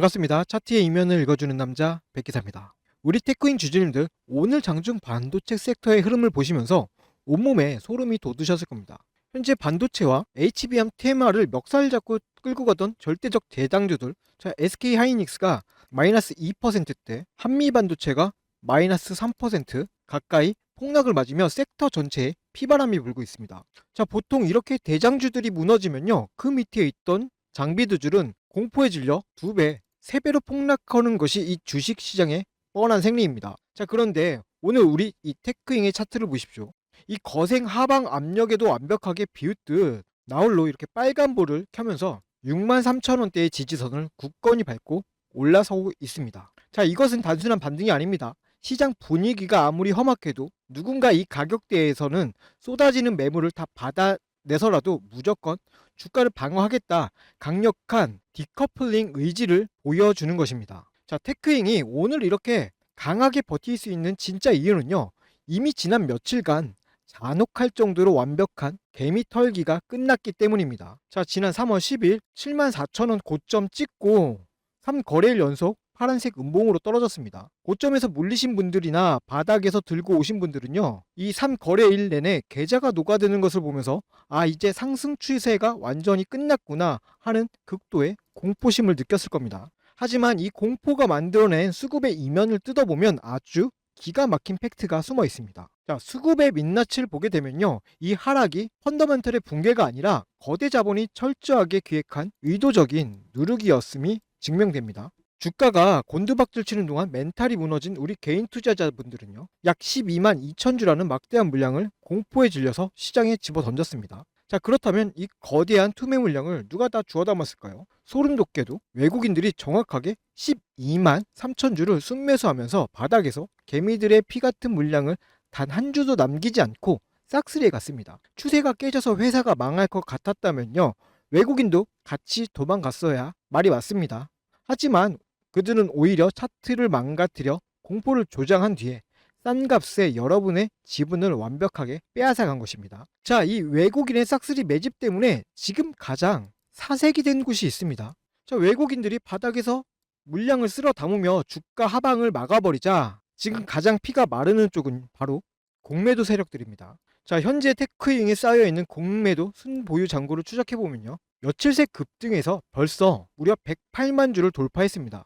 반갑습니다. 차트의 이면을 읽어주는 남자 백기사입니다. 우리 테크인 주주님들, 오늘 장중 반도체 섹터의 흐름을 보시면서 온몸에 소름이 돋으셨을 겁니다. 현재 반도체와 HBM 테마를 멱살 잡고 끌고 가던 절대적 대장주들, SK 하이닉스가 마이너스 2%대, 한미 반도체가 마이너스 3% 가까이 폭락을 맞으며 섹터 전체에 피바람이 불고 있습니다. 보통 이렇게 대장주들이 무너지면요, 그 밑에 있던 장비두줄은 공포에 질려 2배, 3배로 폭락하는 것이 이 주식 시장의 뻔한 생리입니다. 그런데 오늘 우리 이 테크잉의 차트를 보십시오. 이 거센 하방 압력에도 완벽하게 비웃듯 나홀로 이렇게 빨간불을 켜면서 63,000원대의 지지선을 굳건히 밟고 올라서고 있습니다. 이것은 단순한 반등이 아닙니다. 시장 분위기가 아무리 험악해도 누군가 이 가격대에서는 쏟아지는 매물을 다 받아내서라도 무조건 주가를 방어하겠다, 강력한 디커플링 의지를 보여주는 것입니다. 테크잉이 오늘 이렇게 강하게 버틸 수 있는 진짜 이유는요, 이미 지난 며칠간 잔혹할 정도로 완벽한 개미 털기가 끝났기 때문입니다. 지난 3월 10일 74,000원 고점 찍고 3거래일 연속 파란색 음봉으로 떨어졌습니다. 고점에서 물리신 분들이나 바닥에서 들고 오신 분들은요, 이 3거래일 내내 계좌가 녹아드는 것을 보면서 이제 상승 추세가 완전히 끝났구나 하는 극도의 공포심을 느꼈을 겁니다. 하지만 이 공포가 만들어낸 수급의 이면을 뜯어보면 아주 기가 막힌 팩트가 숨어 있습니다. 수급의 민낯을 보게 되면요, 이 하락이 펀더멘털의 붕괴가 아니라 거대 자본이 철저하게 기획한 의도적인 누르기였음이 증명됩니다. 주가가 곤두박질 치는 동안 멘탈이 무너진 우리 개인 투자자분들은요, 약 12만 2천 주라는 막대한 물량을 공포에 질려서 시장에 집어던졌습니다. 그렇다면 이 거대한 투매 물량을 누가 다 주워 담았을까요? 소름 돋게도 외국인들이 정확하게 12만 3천 주를 순매수하면서 바닥에서 개미들의 피 같은 물량을 단 한 주도 남기지 않고 싹쓸이에 갔습니다. 추세가 깨져서 회사가 망할 것 같았다면요, 외국인도 같이 도망갔어야 말이 맞습니다. 하지만 그들은 오히려 차트를 망가뜨려 공포를 조장한 뒤에 싼 값에 여러분의 지분을 완벽하게 빼앗아간 것입니다. 이 외국인의 싹쓸이 매집 때문에 지금 가장 사색이 된 곳이 있습니다. 외국인들이 바닥에서 물량을 쓸어 담으며 주가 하방을 막아버리자 지금 가장 피가 마르는 쪽은 바로 공매도 세력들입니다. 현재 테크잉에 쌓여있는 공매도 순보유 잔고를 추적해보면요, 며칠 새 급등에서 벌써 무려 108만 주를 돌파했습니다.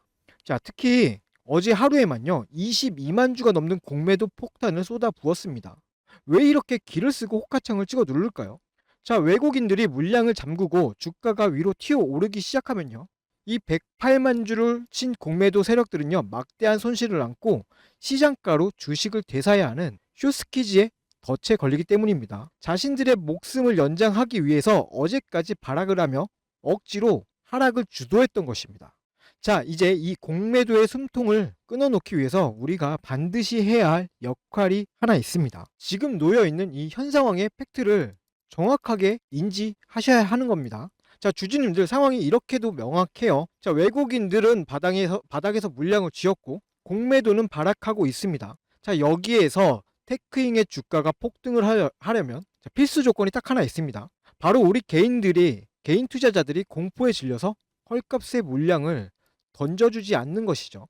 특히 어제 하루에만요, 22만 주가 넘는 공매도 폭탄을 쏟아 부었습니다. 왜 이렇게 기를 쓰고 호가창을 찍어 누를까요? 외국인들이 물량을 잠그고 주가가 위로 튀어 오르기 시작하면요, 이 108만 주를 친 공매도 세력들은요, 막대한 손실을 안고 시장가로 주식을 되사야 하는 쇼스키즈에 덫에 걸리기 때문입니다. 자신들의 목숨을 연장하기 위해서 어제까지 발악을 하며 억지로 하락을 주도했던 것입니다. 이제 이 공매도의 숨통을 끊어놓기 위해서 우리가 반드시 해야 할 역할이 하나 있습니다. 지금 놓여있는 이 현 상황의 팩트를 정확하게 인지하셔야 하는 겁니다. 주주님들, 상황이 이렇게도 명확해요. 외국인들은 바닥에서 물량을 쥐었고 공매도는 발악하고 있습니다. 여기에서 테크잉의 주가가 폭등을 하려면 필수 조건이 딱 하나 있습니다. 바로 우리 개인 투자자들이 공포에 질려서 헐값의 물량을 던져주지 않는 것이죠.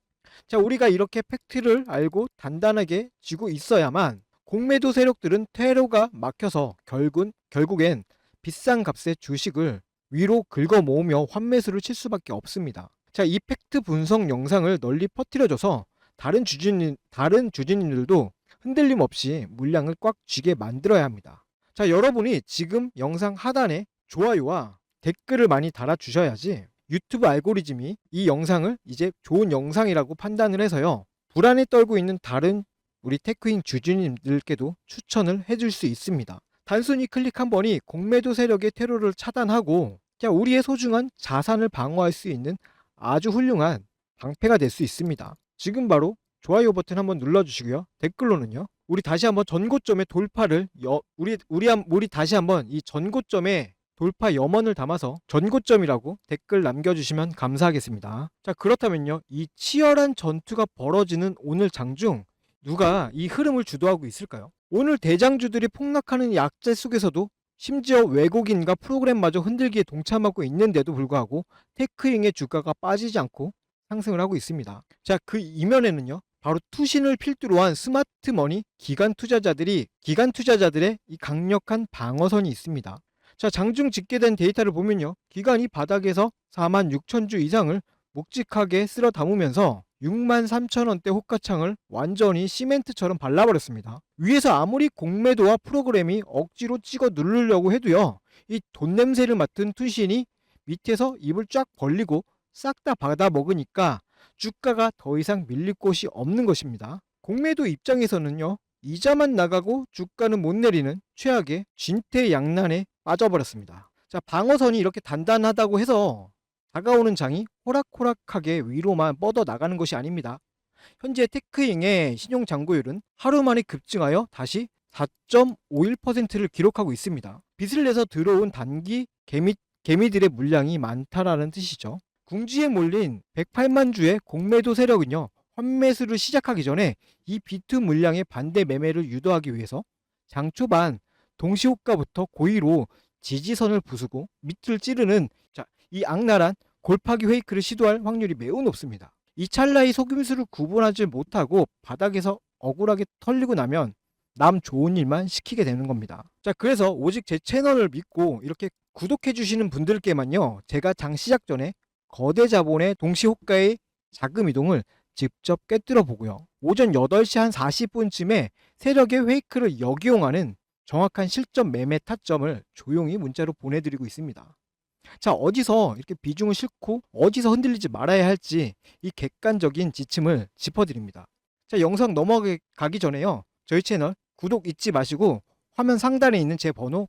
우리가 이렇게 팩트를 알고 단단하게 쥐고 있어야만 공매도 세력들은 퇴로가 막혀서 결국엔 비싼 값의 주식을 위로 긁어 모으며 환매수를 칠 수밖에 없습니다. 이 팩트 분석 영상을 널리 퍼뜨려줘서 다른 주주님들도 흔들림 없이 물량을 꽉 쥐게 만들어야 합니다. 여러분이 지금 영상 하단에 좋아요와 댓글을 많이 달아주셔야지 유튜브 알고리즘이 이 영상을 이제 좋은 영상이라고 판단을 해서요, 불안에 떨고 있는 다른 우리 테크잉 주주님들께도 추천을 해줄 수 있습니다. 단순히 클릭 한 번이 공매도 세력의 테러를 차단하고 우리의 소중한 자산을 방어할 수 있는 아주 훌륭한 방패가 될 수 있습니다. 지금 바로 좋아요 버튼 한번 눌러주시고요, 댓글로는요, 우리 다시 한번 전고점의 돌파를 우리 다시 한번 이 전고점의 돌파 염원을 담아서 전고점이라고 댓글 남겨주시면 감사하겠습니다. 그렇다면요, 이 치열한 전투가 벌어지는 오늘 장중 누가 이 흐름을 주도하고 있을까요? 오늘 대장주들이 폭락하는 약재 속에서도 심지어 외국인과 프로그램마저 흔들기에 동참하고 있는데도 불구하고 테크잉의 주가가 빠지지 않고 상승을 하고 있습니다. 자, 그 이면에는요. 바로 투신을 필두로 한 스마트머니 기관 투자자들의 이 강력한 방어선이 있습니다. 자, 장중 집계된 데이터를 보면요. 기관이 바닥에서 46,000주 이상을 묵직하게 쓸어 담으면서 63,000원대 호가창을 완전히 시멘트처럼 발라버렸습니다. 위에서 아무리 공매도와 프로그램이 억지로 찍어 누르려고 해도요. 이 돈 냄새를 맡은 투신이 밑에서 입을 쫙 벌리고 싹 다 받아 먹으니까 주가가 더 이상 밀릴 곳이 없는 것입니다. 공매도 입장에서는요. 이자만 나가고 주가는 못 내리는 최악의 진퇴양난에 빠져버렸습니다. 자, 방어선이 이렇게 단단하다고 해서 다가오는 장이 호락호락하게 위로만 뻗어 나가는 것이 아닙니다. 현재 테크잉의 신용 잔고율은 하루 만에 급증하여 다시 4.51%를 기록하고 있습니다. 빚을 내서 들어온 단기 개미들의 물량이 많다라는 뜻이죠. 궁지에 몰린 108만 주의 공매도 세력은요. 환매수를 시작하기 전에 이 비트 물량의 반대 매매를 유도하기 위해서 장 초반 동시호가부터 고의로 지지선을 부수고 밑을 찌르는 이 악랄한 골파기 페이크를 시도할 확률이 매우 높습니다. 이 찰나의 속임수를 구분하지 못하고 바닥에서 억울하게 털리고 나면 남 좋은 일만 시키게 되는 겁니다. 자, 그래서 오직 제 채널을 믿고 이렇게 구독해 주시는 분들께만요. 제가 장 시작 전에 거대 자본의 동시호가의 자금 이동을 직접 꿰뚫어 보고요. 오전 8시 한 40분쯤에 세력의 페이크를 역이용하는 정확한 실점 매매 타점을 조용히 문자로 보내드리고 있습니다. 자, 어디서 이렇게 비중을 싣고 어디서 흔들리지 말아야 할지 이 객관적인 지침을 짚어드립니다. 자, 영상 넘어가기 전에요. 저희 채널 구독 잊지 마시고 화면 상단에 있는 제 번호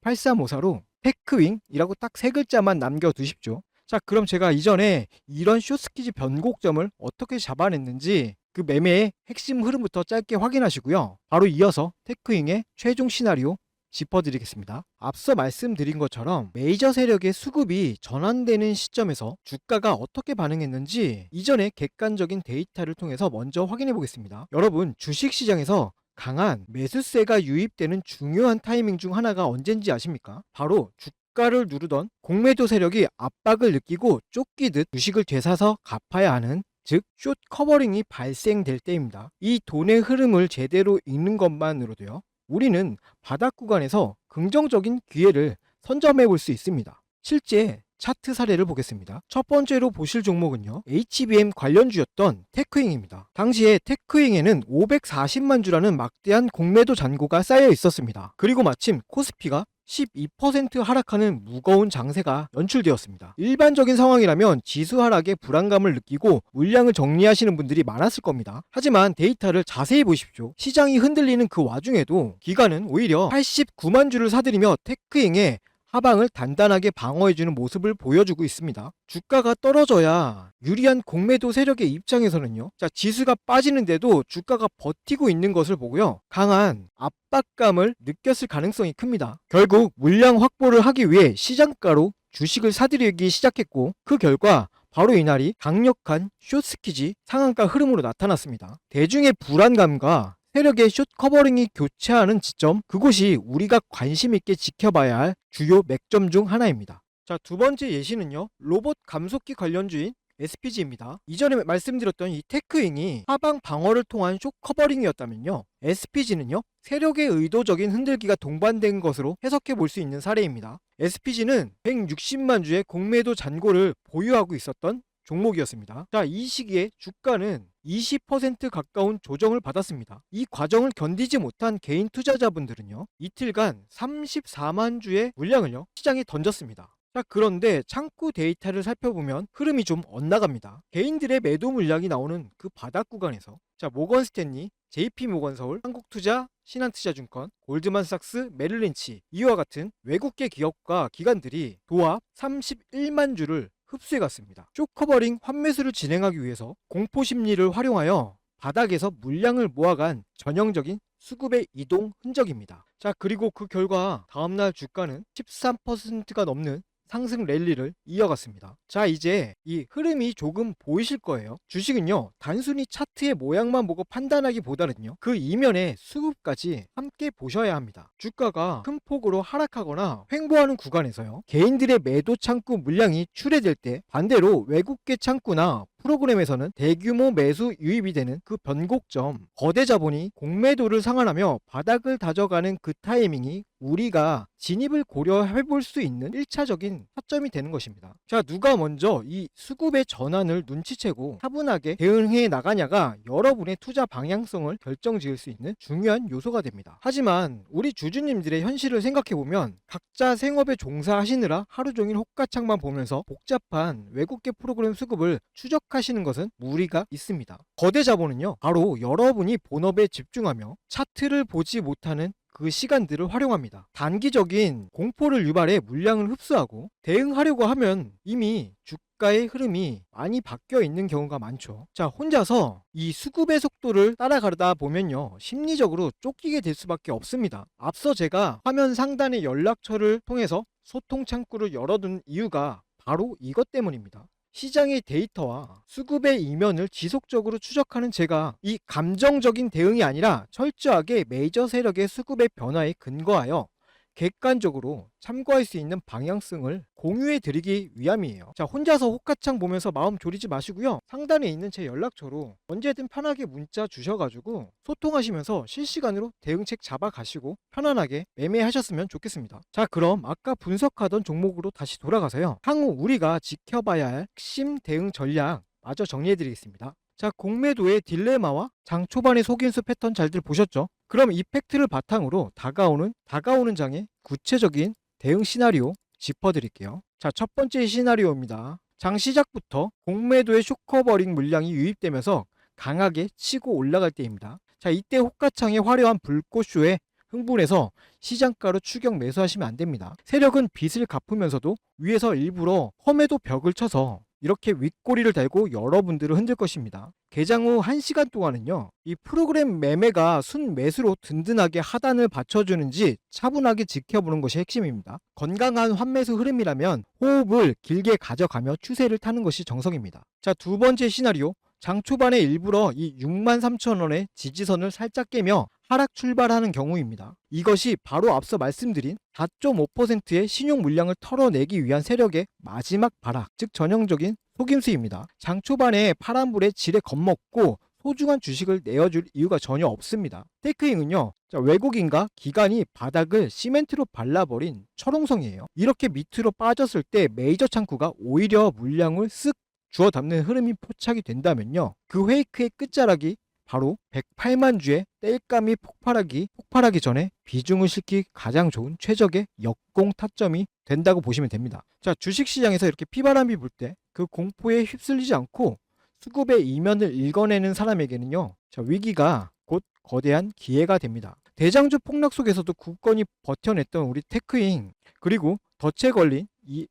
010-7708-8354로 테크윙이라고 딱 세 글자만 남겨두십시오. 자, 그럼 제가 이전에 이런 숏스키즈 변곡점을 어떻게 잡아냈는지 그 매매의 핵심 흐름부터 짧게 확인하시고요. 바로 이어서 테크윙의 최종 시나리오 짚어드리겠습니다. 앞서 말씀드린 것처럼 메이저 세력의 수급이 전환되는 시점에서 주가가 어떻게 반응했는지 이전의 객관적인 데이터를 통해서 먼저 확인해 보겠습니다. 여러분, 주식시장에서 강한 매수세가 유입되는 중요한 타이밍 중 하나가 언젠지 아십니까? 바로 주가를 누르던 공매도 세력이 압박을 느끼고 쫓기듯 주식을 되사서 갚아야 하는, 즉 숏 커버링이 발생될 때입니다. 이 돈의 흐름을 제대로 읽는 것만으로도요. 우리는 바닥 구간에서 긍정적인 기회를 선점해 볼 수 있습니다. 실제 차트 사례를 보겠습니다. 첫 번째로 보실 종목은요. HBM 관련주였던 테크잉입니다. 당시에 테크잉에는 540만 주라는 막대한 공매도 잔고가 쌓여 있었습니다. 그리고 마침 코스피가 12% 하락하는 무거운 장세가 연출되었습니다. 일반적인 상황이라면 지수 하락에 불안감을 느끼고 물량을 정리하시는 분들이 많았을 겁니다. 하지만 데이터를 자세히 보십시오. 시장이 흔들리는 그 와중에도 기관은 오히려 89만 주를 사들이며 테크잉의 하방을 단단하게 방어해주는 모습을 보여주고 있습니다. 주가가 떨어져야 유리한 공매도 세력의 입장에서는요. 자, 지수가 빠지는데도 주가가 버티고 있는 것을 보고요. 강한 압박감을 느꼈을 가능성이 큽니다. 결국 물량 확보를 하기 위해 시장가로 주식을 사들이기 시작했고 그 결과 바로 이날이 강력한 숏스키지 상한가 흐름으로 나타났습니다. 대중의 불안감과 세력의 숏 커버링이 교차하는 지점, 그곳이 우리가 관심 있게 지켜봐야 할 주요 맥점 중 하나입니다. 자, 두 번째 예시는요. 로봇 감속기 관련주인 SPG입니다. 이전에 말씀드렸던 이 테크잉이 하방 방어를 통한 숏 커버링이었다면요. SPG는요. 세력의 의도적인 흔들기가 동반된 것으로 해석해 볼 수 있는 사례입니다. SPG는 160만 주의 공매도 잔고를 보유하고 있었던 종목이었습니다. 자, 이 시기에 주가는 20% 가까운 조정을 받았습니다. 이 과정을 견디지 못한 개인 투자자분들은요. 이틀간 34만 주의 물량을요. 시장에 던졌습니다. 자, 그런데 창구 데이터를 살펴보면 흐름이 좀 엇나갑니다. 개인들의 매도 물량이 나오는 그 바닥 구간에서 모건 스탠리, JP모건서울, 한국투자, 신한투자증권, 골드만삭스, 메릴린치 이와 같은 외국계 기업과 기관들이 도합 31만 주를 흡수해갔습니다. 숏커버링 환매수를 진행하기 위해서 공포심리를 활용하여 바닥에서 물량을 모아간 전형적인 수급의 이동 흔적입니다. 자, 그리고 그 결과 다음날 주가는 13%가 넘는 상승 랠리를 이어갔습니다. 자, 이제 이 흐름이 조금 보이실 거예요. 주식은요, 단순히 차트의 모양만 보고 판단하기보다는요, 그 이면의 수급까지 함께 보셔야 합니다. 주가가 큰 폭으로 하락하거나 횡보하는 구간에서요, 개인들의 매도 창구 물량이 출회될 때 반대로 외국계 창구나 프로그램에서는 대규모 매수 유입이 되는 그 변곡점, 거대 자본이 공매도를 상환하며 바닥을 다져가는 그 타이밍이 우리가 진입을 고려해 볼 수 있는 1차적인 타점이 되는 것입니다. 자, 누가 먼저 이 수급의 전환을 눈치채고 차분하게 대응해 나가냐가 여러분의 투자 방향성을 결정지을 수 있는 중요한 요소가 됩니다. 하지만 우리 주주님들의 현실을 생각해 보면 각자 생업에 종사하시느라 하루 종일 호가창만 보면서 복잡한 외국계 프로그램 수급을 추적하시는 것은 무리가 있습니다. 거대 자본은요, 바로 여러분이 본업에 집중하며 차트를 보지 못하는 그 시간들을 활용합니다. 단기적인 공포를 유발해 물량을 흡수하고 대응하려고 하면 이미 주가의 흐름이 많이 바뀌어 있는 경우가 많죠. 자, 혼자서 이 수급의 속도를 따라가다 보면요, 심리적으로 쫓기게 될 수밖에 없습니다. 앞서 제가 화면 상단의 연락처를 통해서 소통 창구를 열어둔 이유가 바로 이것 때문입니다. 시장의 데이터와 수급의 이면을 지속적으로 추적하는 제가 이 감정적인 대응이 아니라 철저하게 메이저 세력의 수급의 변화에 근거하여 객관적으로 참고할 수 있는 방향성을 공유해 드리기 위함이에요. 자, 혼자서 호가창 보면서 마음 졸이지 마시고요, 상단에 있는 제 연락처로 언제든 편하게 문자 주셔가지고 소통하시면서 실시간으로 대응책 잡아가시고 편안하게 매매하셨으면 좋겠습니다. 자, 그럼 아까 분석하던 종목으로 다시 돌아가서요, 향후 우리가 지켜봐야 할 핵심 대응 전략 마저 정리해 드리겠습니다. 자, 공매도의 딜레마와 장 초반의 속임수 패턴 잘들 보셨죠? 그럼 이 팩트를 바탕으로 다가오는 장의 구체적인 대응 시나리오 짚어드릴게요. 자, 첫 번째 시나리오입니다. 장 시작부터 공매도의 쇼커버링 물량이 유입되면서 강하게 치고 올라갈 때입니다. 자, 이때 호가창의 화려한 불꽃쇼에 흥분해서 시장가로 추격 매수하시면 안 됩니다. 세력은 빚을 갚으면서도 위에서 일부러 험해도 벽을 쳐서 이렇게 윗꼬리를 달고 여러분들을 흔들 것입니다. 개장 후 1시간 동안은요, 이 프로그램 매매가 순매수로 든든하게 하단을 받쳐주는지 차분하게 지켜보는 것이 핵심입니다. 건강한 환매수 흐름이라면 호흡을 길게 가져가며 추세를 타는 것이 정석입니다. 자, 두 번째 시나리오, 장 초반에 일부러 이 63,000원의 지지선을 살짝 깨며 하락 출발하는 경우입니다. 이것이 바로 앞서 말씀드린 4.5%의 신용 물량을 털어내기 위한 세력의 마지막 발악, 즉 전형적인 속임수입니다. 장 초반에 파란불에 지레 겁먹고 소중한 주식을 내어줄 이유가 전혀 없습니다. 테이크인은요, 외국인과 기관이 바닥을 시멘트로 발라버린 철옹성이에요. 이렇게 밑으로 빠졌을 때 메이저 창구가 오히려 물량을 쓱 주워 담는 흐름이 포착이 된다면요, 그 페이크의 끝자락이 바로 108만 주의 땔감이 폭발하기 전에 비중을 싣기 가장 좋은 최적의 역공 타점이 된다고 보시면 됩니다. 자, 주식시장에서 이렇게 피바람이 불 때 그 공포에 휩쓸리지 않고 수급의 이면을 읽어내는 사람에게는요, 자, 위기가 곧 거대한 기회가 됩니다. 대장주 폭락 속에서도 굳건히 버텨냈던 우리 테크인, 그리고 덫에 걸린 이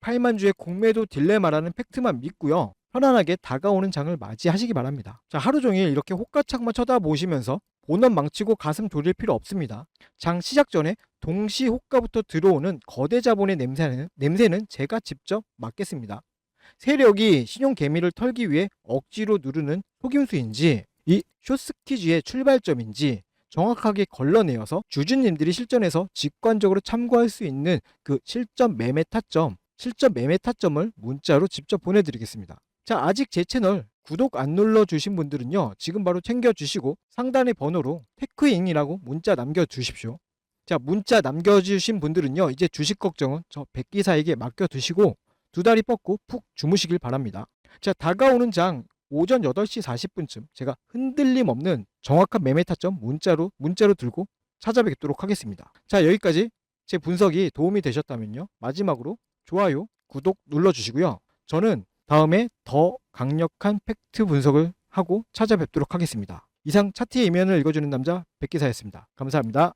108만 주의 공매도 딜레마라는 팩트만 믿고요, 편안하게 다가오는 장을 맞이하시기 바랍니다. 자, 하루 종일 이렇게 호가창만 쳐다보시면서 본업 망치고 가슴 졸일 필요 없습니다. 장 시작 전에 동시 호가부터 들어오는 거대 자본의 냄새는 제가 직접 맡겠습니다. 세력이 신용 개미를 털기 위해 억지로 누르는 속임수인지 이 쇼스키즈의 출발점인지 정확하게 걸러내어서 주주님들이 실전에서 직관적으로 참고할 수 있는 그 실전 매매 타점을 문자로 직접 보내드리겠습니다. 자, 아직 제 채널 구독 안 눌러주신 분들은요, 지금 바로 챙겨주시고 상단의 번호로 테크인이라고 문자 남겨주십시오. 자, 문자 남겨주신 분들은요, 이제 주식 걱정은 저 백기사에게 맡겨두시고 두 다리 뻗고 푹 주무시길 바랍니다. 자, 다가오는 장 오전 8시 40분쯤 제가 흔들림 없는 정확한 매매 타점 문자로 들고 찾아뵙도록 하겠습니다. 자, 여기까지 제 분석이 도움이 되셨다면요, 마지막으로 좋아요, 구독 눌러주시고요. 저는 다음에 더 강력한 팩트 분석을 하고 찾아뵙도록 하겠습니다. 이상 차트의 이면을 읽어주는 남자 백기사였습니다. 감사합니다.